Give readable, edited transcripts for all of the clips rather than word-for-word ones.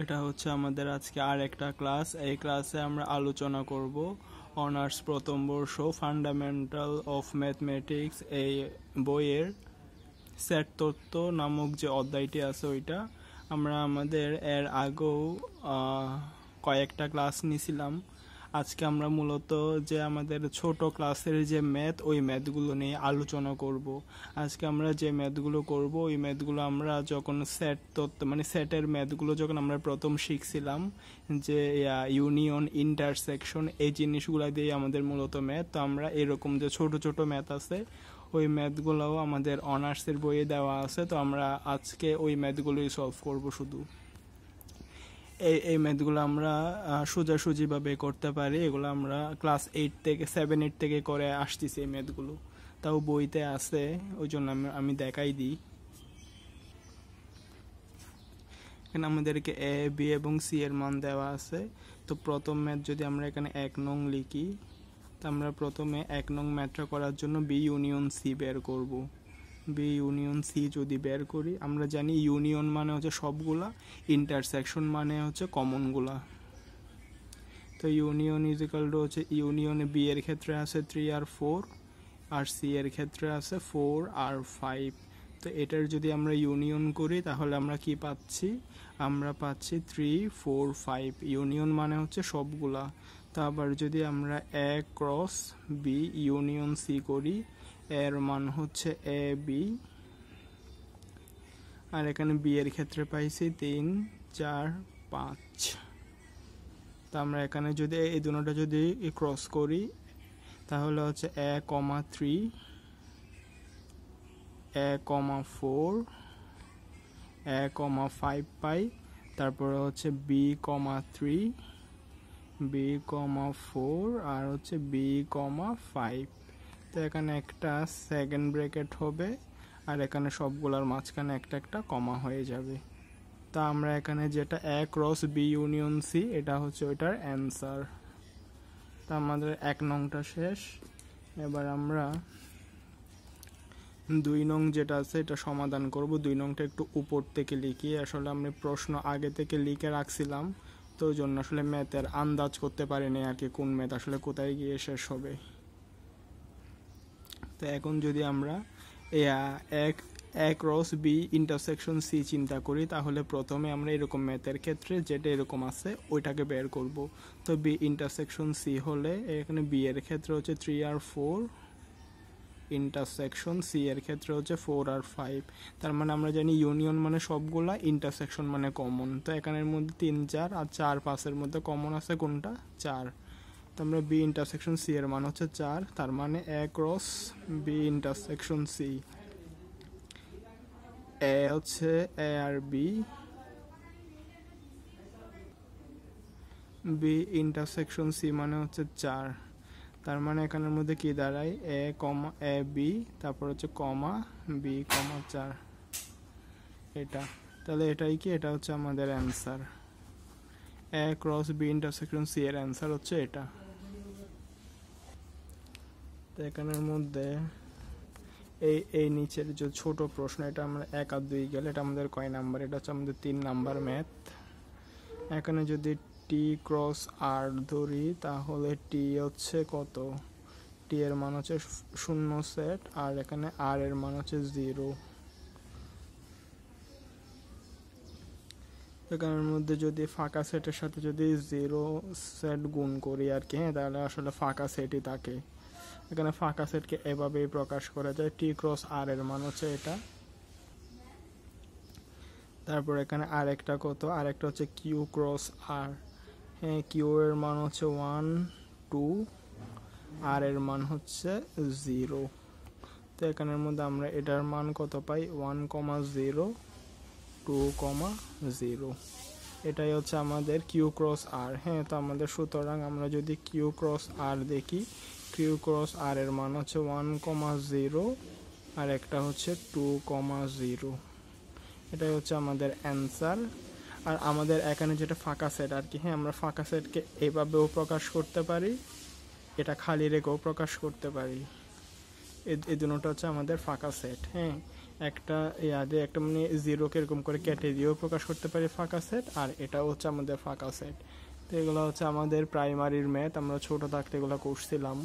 এটা হচ্ছে আমাদের আজকে আর একটা ক্লাস। এই ক্লাসে আমরা আলোচনা করব অনার্স প্রথম বর্ষ ফান্ডামেন্টাল অফ ম্যাথমেটিক্স এই বইয়ের সেট তত্ত্ব নামক যে অধ্যায়টি আছে ওইটা। আমরা আমাদের এর আগেও কয়েকটা ক্লাস নিয়েছিলাম। আজকে আমরা মূলত যে আমাদের ছোট ক্লাসের যে ম্যাথ ওই ম্যাথগুলো নিয়ে আলোচনা করব। আজকে আমরা যে ম্যাথগুলো করব ওই ম্যাথগুলো আমরা যখন সেট তত্ত্ব মানে সেটের ম্যাথগুলো যখন আমরা প্রথম শিখছিলাম যে ইউনিয়ন ইন্টারসেকশন এই জিনিসগুলো দিয়ে আমাদের মূলত ম্যাথ। তো আমরা এরকম যে ছোট ছোট ম্যাথ আছে ওই ম্যাথগুলোও আমাদের অনার্সের বইয়ে দেওয়া আছে। তো আমরা আজকে ওই ম্যাথগুলোই সলভ করব শুধু। এই ম্যাথগুলো আমরা সোজাসুজিভাবে করতে পারি। এগুলো আমরা ক্লাস 7-8 থেকে করে আসতেছি এই ম্যাথগুলো, তাও বইতে আছে, ওই জন্য আমি দেখাই দিই। এখানে আমাদেরকে এ বি এবং সি এর মান দেওয়া আছে। তো প্রথম ম্যাথ যদি আমরা এখানে 1 নং লিখি, তো আমরা প্রথমে 1 নং ম্যাথটা করার জন্য বি ইউনিয়ন সি বের করব। বি ইউনিয়ন সি যদি বের করি, আমরা জানি ইউনিয়ন মানে হচ্ছে সবগুলা, ইন্টারসেকশন মানে হচ্ছে কমনগুলা। তো ইউনিয়ন ইজ ইকাল টু হচ্ছে ইউনিয়নে বি এর ক্ষেত্রে আছে 3 আর 4, আর সি এর ক্ষেত্রে আছে 4 আর 5। তো এটার যদি আমরা ইউনিয়ন করি তাহলে আমরা কি পাচ্ছি? আমরা পাচ্ছি 3, 4, 5। ইউনিয়ন মানে হচ্ছে সবগুলা। তো আবার যদি আমরা এ ক্রস বি ইউনিয়ন সি করি, এর মান হচ্ছে এ বি, আর এখানে বি এর ক্ষেত্রে পাইছি 3, 4, 5। তো আমরা এখানে যদি এই দুটোটা যদি ক্রস করি তাহলে হচ্ছে এ কমা 3, এ কমা 4, এ কমা 5 পাই। তারপরে হচ্ছে বি কমা 3, বি কমা 4, আর হচ্ছে বি কমা 5। তো এখানে একটা সেকেন্ড ব্র্যাকেট হবে, আর এখানে সবগুলোর মাঝখানে একটা একটা কমা হয়ে যাবে। তা আমরা এখানে যেটা এ ক্রস বি ইউনিয়ন সি, এটা হচ্ছে ওইটার অ্যান্সার। তা আমাদের 1 নংটা শেষ। এবার আমরা 2 নং যেটা আছে এটা সমাধান করব। 2 নংটা একটু উপর থেকে লিখি, আসলে আমি প্রশ্ন আগে থেকে লিখে রাখছিলাম, তো ওই জন্য আসলে ম্যাথের আন্দাজ করতে পারিনি আর কি কোন ম্যাথ আসলে কোথায় গিয়ে শেষ হবে। তো এখন যদি আমরা এ ক্রস বি ইন্টারসেকশন সি চিন্তা করি, তাহলে প্রথমে আমরা এরকম ম্যাথের ক্ষেত্রে যেটা এরকম আছে ওইটাকে বের করব। তো বি ইন্টারসেকশন সি হলে এখানে বি এর ক্ষেত্রে হচ্ছে 3 আর 4, ইন্টারসেকশন সি এর ক্ষেত্রে হচ্ছে 4 আর 5। তার মানে আমরা জানি ইউনিয়ন মানে সবগুলা, ইন্টারসেকশন মানে কমন। তো এখানের মধ্যে 3, 4 আর 4, 5-এর মধ্যে কমন আছে কোনটা? 4। তো আমরা বি ইন্টারসেকশন সি এর মান হচ্ছে 4। তার মানে এ ক্রস বি ইন্টারসেকশন সি, এ হচ্ছে এ আর বি, বি ইন্টারসেকশন সি মানে হচ্ছে 4। তার মানে এখানের মধ্যে কি দাঁড়ায়? এ কমা এ বি, তারপর হচ্ছে কমা বি কমা 4, এটা। তাহলে এটাই কি? এটা হচ্ছে আমাদের অ্যান্সার। এ ক্রস বি ইন্টারসেকশন সি এর অ্যান্সার হচ্ছে এটা। তো এখানের মধ্যে এই নিচের যে ছোট প্রশ্ন, এটা আমরা 1 আর 2 গেলে এটা আমাদের কয় নাম্বার? এটা হচ্ছে আমাদের 3 নাম্বার ম্যাথ। এখানে যদি টি ক্রস আর ধরি তাহলে টি হচ্ছে কত? টি এর মান হচ্ছে 0 সেট, আর এখানে আর এর মান হচ্ছে 0। এখানের মধ্যে যদি ফাঁকা সেটের সাথে যদি 0 সেট গুণ করি আর কি, তাহলে আসলে ফাঁকা সেটই থাকে। এখানে ফাঁকা সেটকে এভাবেই প্রকাশ করা যায়, টি ক্রস আর এর মান হচ্ছে এটা। তারপর এখানে আরেকটা কত? আরেকটা হচ্ছে কিউ ক্রস আর। হ্যাঁ, কিউ এর মান হচ্ছে 1, 2, আর এর মান হচ্ছে 0। তো এখানের মধ্যে আমরা এটার মান কত পাই? 1, 0, 2, 0। এটাই হচ্ছে আমাদের কিউ ক্রস আর। হ্যাঁ, তো আমাদের সুতরাং আমরা যদি কিউ ক্রস আর দেখি, কিউ ক্রস আর এর মান হচ্ছে 1, 0, আর একটা হচ্ছে 2, 0। এটাই হচ্ছে আমাদের অ্যান্সার। আর আমাদের এখানে যেটা ফাঁকা সেট আর কি, হ্যাঁ, আমরা ফাঁকা সেটকে এভাবেও প্রকাশ করতে পারি, এটা খালি রেখেও প্রকাশ করতে পারি। এই দুটো হচ্ছে আমাদের ফাঁকা সেট। হ্যাঁ, একটা ইয়াদে একটা মানে জিরোকে এরকম করে কেটে দিয়েও প্রকাশ করতে পারি ফাঁকা সেট, আর এটাও হচ্ছে আমাদের ফাঁকা সেট। তো এগুলো হচ্ছে আমাদের প্রাইমারির ম্যাথ, আমরা ছোট থাকতে এগুলো করছিলাম,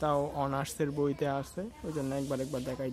তাও অনার্সের বইতে আছে, ওই জন্য একবার দেখাই।